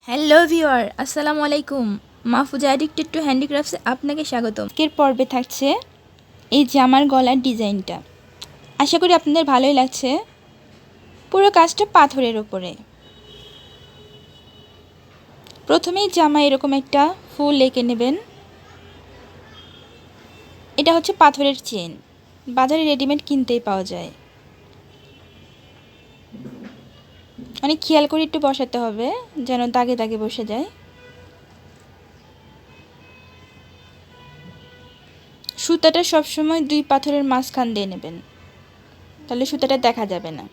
Hello viewer, আসসালামু আলাইকুম। Mahfuza addicted হ্যান্ডিক্রাফটসে আপনাকে স্বাগতম। আজকের পর্বে থাকছে এই যে আমার গলার ডিজাইনটা। আশা করি আপনাদের ভালোই লাগছে। পুরো কাজটা পাথরের ওপরে। প্রথমেই জামা এরকম একটা ফুল এঁকে নেবেন। এটা হচ্ছে পাথরের চেন, বাজারে রেডিমেড কিনতেই পাওয়া যায়। অনেক খেয়াল করে একটু বসাতে হবে যেন দাগে দাগে বসে যায়। সুতাটা সবসময় দুই পাথরের মাঝখান দিয়ে নেবেন, তাহলে সুতাটা দেখা যাবে না।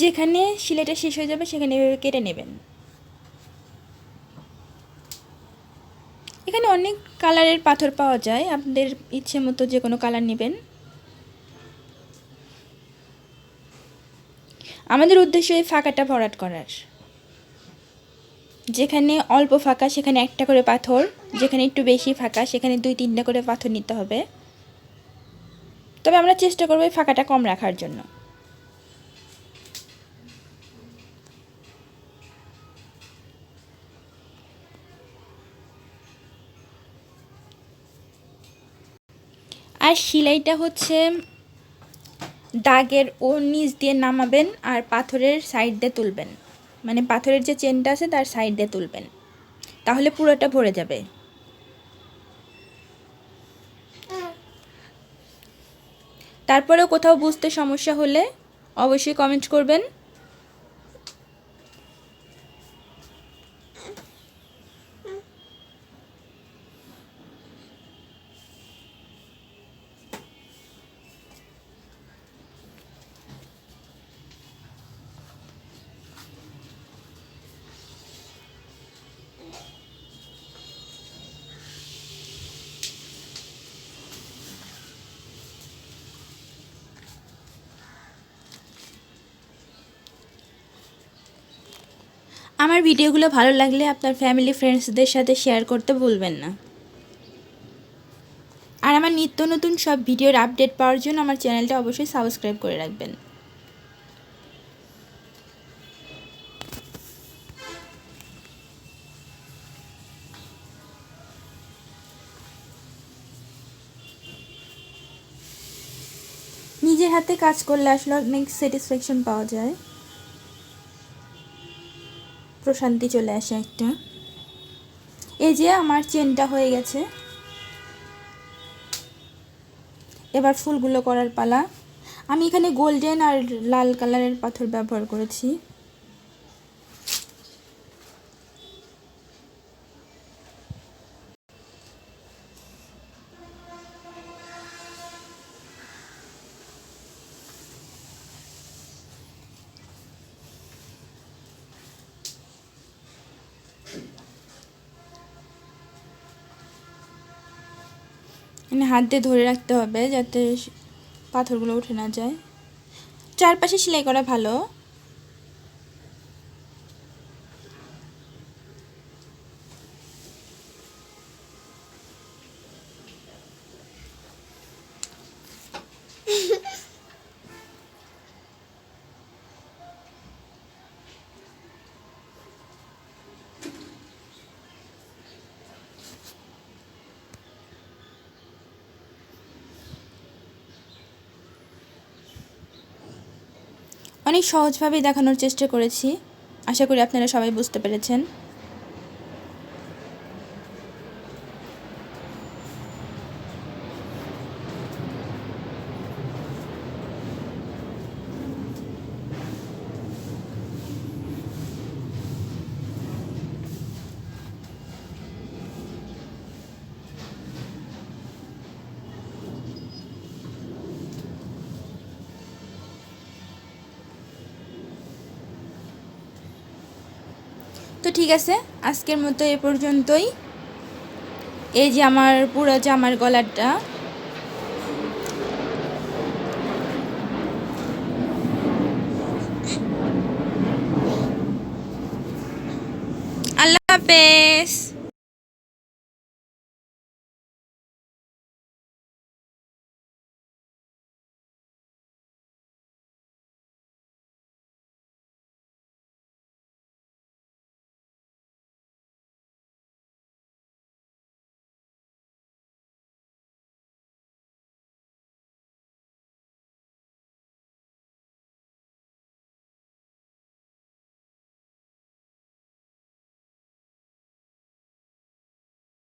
যেখানে সেলাইটা শেষ হয়ে যাবে সেখানে এভাবে কেটে নেবেন। এখানে অনেক কালারের পাথর পাওয়া যায়, আপনাদের ইচ্ছে মতো যে কোনো কালার নেবেন। আমাদের উদ্দেশ্য এই ফাঁকাটা ভরাট করার। যেখানে অল্প ফাঁকা সেখানে একটা করে পাথর, যেখানে একটু বেশি ফাঁকা সেখানে 2-3টা করে পাথর নিতে হবে। তবে আমরা চেষ্টা করব এই ফাঁকাটা কম রাখার জন্য। আর সেলাইটা হচ্ছে দাগের ও নিচ দিয়ে নামাবেন আর পাথরের সাইড দিয়ে তুলবেন, মানে পাথরের যে চেনটা আছে তার সাইড দিয়ে তুলবেন, তাহলে পুরোটা ভরে যাবে। তারপরেও কোথাও বুঝতে সমস্যা হলে অবশ্যই কমেন্ট করবেন। আমার ভিডিওগুলো ভালো লাগলে আপনার ফ্যামিলি ফ্রেন্ডসদের সাথে শেয়ার করতে ভুলবেন না। আর আমার নিত্য নতুন সব ভিডিওর আপডেট পাওয়ার জন্য আমার চ্যানেলটা অবশ্যই সাবস্ক্রাইব করে রাখবেন। নিজের হাতে কাজ করলে আসলে অনেক স্যাটিসফ্যাকশন পাওয়া যায়, প্রশান্তি চলে আসে একটা। এই যে আমার চেনটা হয়ে গেছে, এবার ফুলগুলো করার পালা। আমি এখানে গোল্ডেন আর লাল কালারের পাথর ব্যবহার করেছি। মানে হাত দিয়ে ধরে রাখতে হবে যাতে পাথরগুলো উঠে না যায়। চারপাশে সেলাই করা ভালো। অনেক সহজভাবেই দেখানোর চেষ্টা করেছি, আশা করি আপনারা সবাই বুঝতে পেরেছেন। তো ঠিক আছে, আজকের মতো এ পর্যন্তই। এই যে আমার পুরো জামার গলাটা